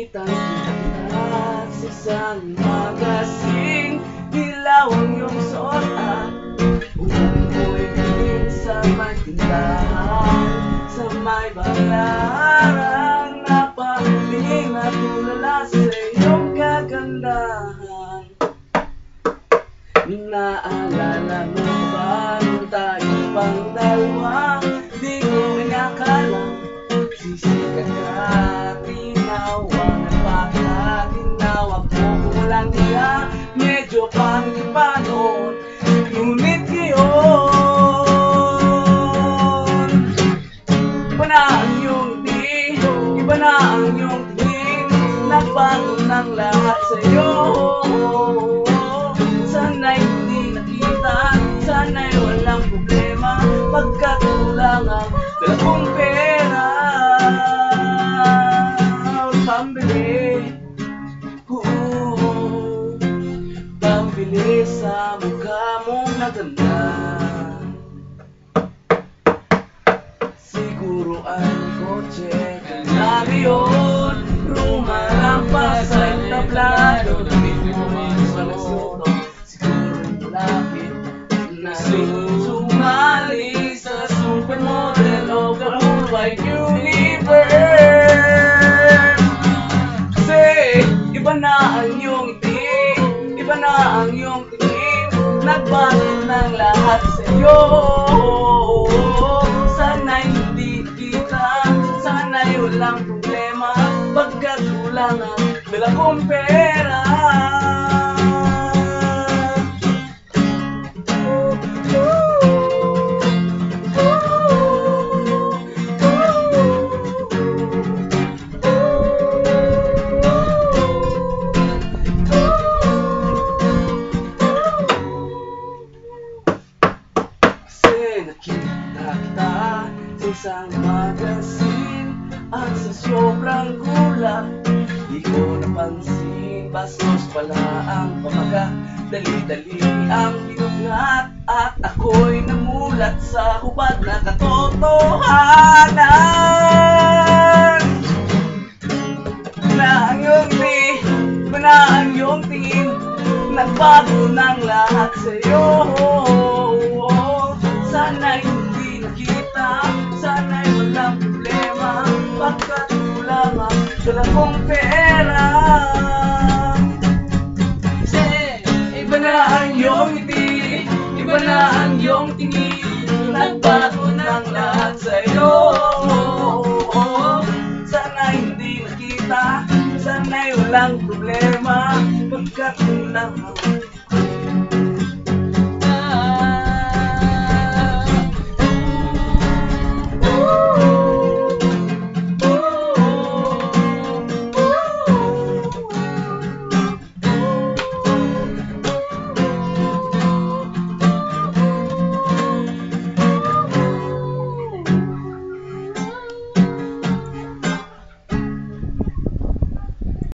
Kitang-kita sa isang magasin, dilaw ang iyong suot at umukoy din sa may tindahan, sa may balaran. Napaling at tulala sa iyong kagandahan. Naalala mo ba nung tayo pang dalawa? Di ko inakala sisikat ka. Tinawag mo kung walang niya, medyo pangit pa noon, ngunit ngayon iba na ang iyong tingin, iba na ang iyong tingin, nagbago ng lahat sa'yo. Sana'y hindi nakita, sana'y walang problema, pagkat kulang ang dala kong pera. Pambili sa mukha mong maganda, siguro ay kotse na ngayon, rumarampas sa entablado, damit mo sa nagsuto, siguro malapit na sumali sa supermodel o the whole wide universe. Kasi iba na ang iyong itim, iba na ang iyong tingin, nagbago ng lahat sa'yo. Sana'y hindi kita, sana'y walang problema, pagkat kulang ang dala kong pera. Nakita kita sa isang magasin, at sa sobrang gulat di ko napansin, bastos pala ang pamagat, dali-dali ang binugnat, at ako'y namulat sa hubad na katotohanan. Na ang iyong tingin, na ang iyong tingin, nagbago ng lahat sa'yo. Sana'y hindi nakita, sana'y walang problema, pagkat kulang ang dala kong pera. Kasi iba na ang iyong ngiti, iba na ang iyong tingin, nagbago ng lahat sa'yo. Sana'y hindi nakita, sana'y walang problema, pagkat kulang ang